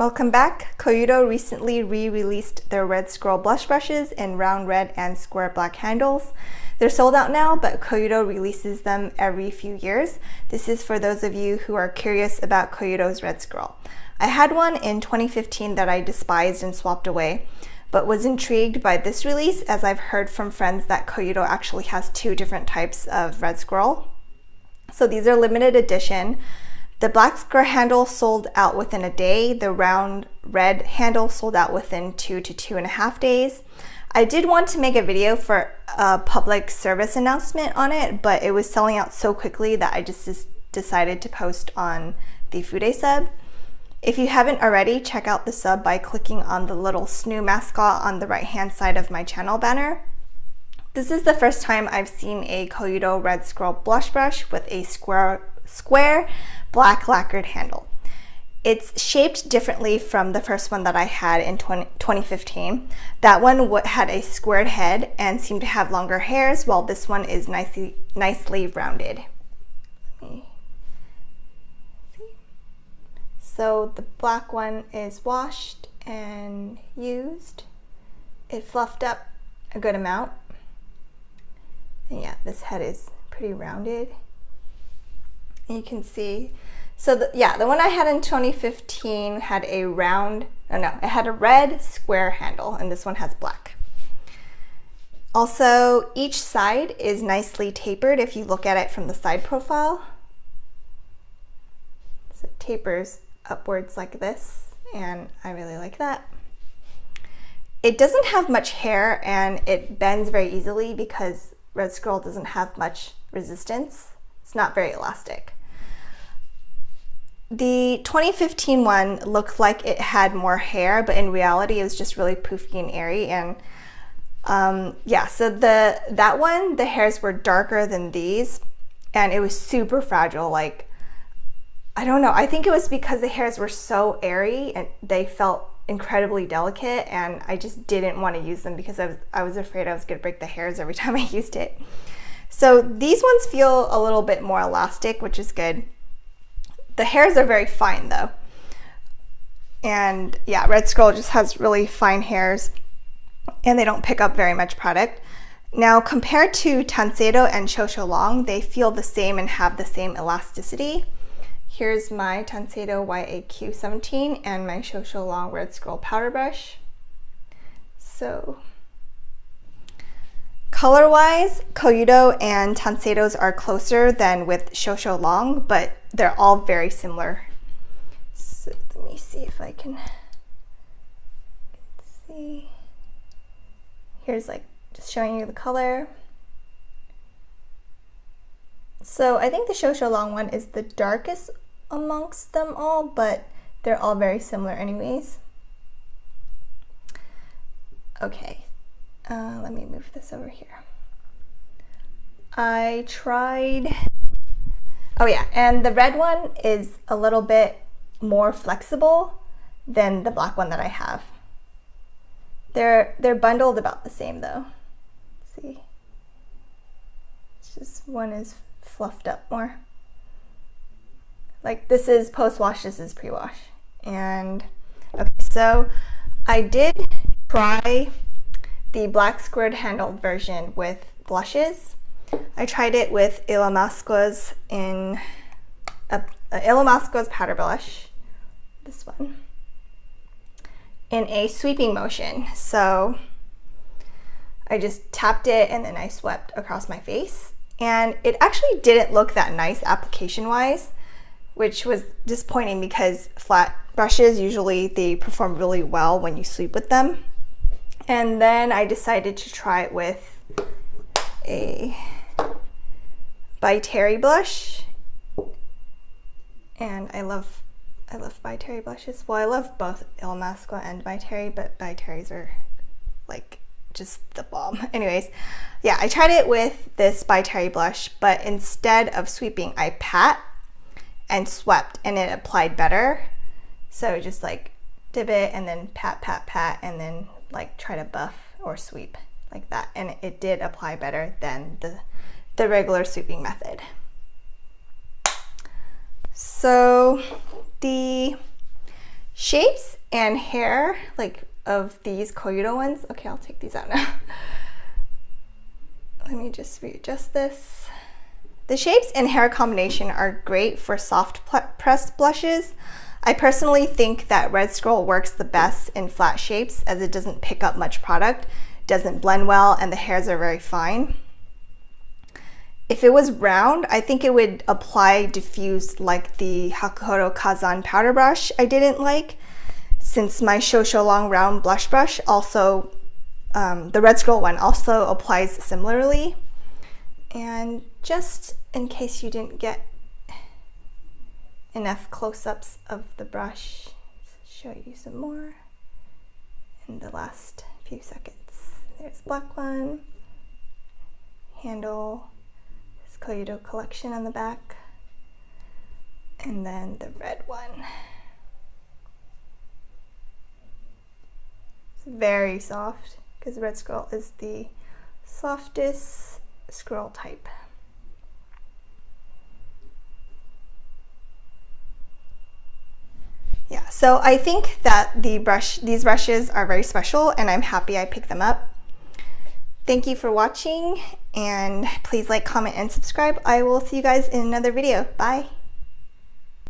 Welcome back. Koyudo recently re-released their Red Squirrel blush brushes in round red and square black handles. They're sold out now, but Koyudo releases them every few years. This is for those of you who are curious about Koyudo's Red Squirrel. I had one in 2015 that I despised and swapped away, but was intrigued by this release as I've heard from friends that Koyudo actually has two different types of Red Squirrel. So these are limited edition. The black square handle sold out within a day. The round red handle sold out within 2 to 2.5 days. I did want to make a video for a public service announcement on it, but it was selling out so quickly that I just decided to post on the Fude sub. If you haven't already, check out the sub by clicking on the little snoo mascot on the right hand side of my channel banner. This is the first time I've seen a Koyudo Red Squirrel blush brush with a square black lacquered handle. It's shaped differently from the first one that I had in 2015. That one had a squared head and seemed to have longer hairs, while this one is nicely rounded. So the black one is washed and used. It fluffed up a good amount. And yeah, this head is pretty rounded. And you can see, so the one I had in 2015 had a it had a red square handle, and this one has black. Also, each side is nicely tapered if you look at it from the side profile. So it tapers upwards like this, and I really like that. It doesn't have much hair, and it bends very easily because Red Squirrel doesn't have much resistance. It's not very elastic. The 2015 one looked like it had more hair, but in reality it was just really poofy and airy. And yeah, so that one, the hairs were darker than these, and it was super fragile. Like, I don't know, I think it was because the hairs were so airy and they felt incredibly delicate, and I just didn't want to use them because I was afraid I was going to break the hairs every time I used it. So these ones feel a little bit more elastic, which is good. The hairs are very fine though. And yeah, Red Squirrel just has really fine hairs and they don't pick up very much product. Now, compared to Tansedo and Shosho Long, they feel the same and have the same elasticity. Here's my Tansedo YAQ17 and my Shosho Long Red Squirrel powder brush. So, color-wise, Koyudo and Tansedo's are closer than with Shosho Long, but they're all very similar. So let me see if I can see. Here's like just showing you the color. So I think the Shosho Long one is the darkest amongst them all, but they're all very similar anyways. Okay, let me move this over here. I tried, oh yeah, and the red one is a little bit more flexible than the black one that I have. They're bundled about the same though. Let's see, it's just one is fluffed up more. Like, this is post-wash, this is pre-wash. And okay, so I did try the black squared handled version with blushes. I tried it with Ilamasco's powder blush, this one, in a sweeping motion. So I just tapped it and then I swept across my face. And it actually didn't look that nice application-wise, which was disappointing because flat brushes, usually they perform really well when you sweep with them. And then I decided to try it with a By Terry blush. And I love By Terry blushes. Well, I love both Il Masco and By Terry, but By Terry's are like just the bomb. Anyways, yeah, I tried it with this By Terry blush, but instead of sweeping, I pat and swept, and it applied better. So just like dip it and then pat, pat, pat, and then like try to buff or sweep like that. And it did apply better than the regular sweeping method. So the shapes and hair, like of these Koyudo ones. Okay, I'll take these out now. Let me just readjust this. The shapes and hair combination are great for soft pressed blushes. I personally think that Red Squirrel works the best in flat shapes as it doesn't pick up much product, doesn't blend well, and the hairs are very fine. If it was round, I think it would apply diffuse like the Kourudo Kazan powder brush I didn't like, since my Shosho Long round blush brush also, the Red Squirrel one also applies similarly. And just in case you didn't get enough close-ups of the brush, show you some more in the last few seconds. There's black one, handle, this Koyudo collection on the back, and then the red one. It's very soft because Red Squirrel is the softest squirrel type. Yeah, so I think that these brushes are very special and I'm happy I picked them up. Thank you for watching, and please like, comment, and subscribe. I will see you guys in another video. Bye.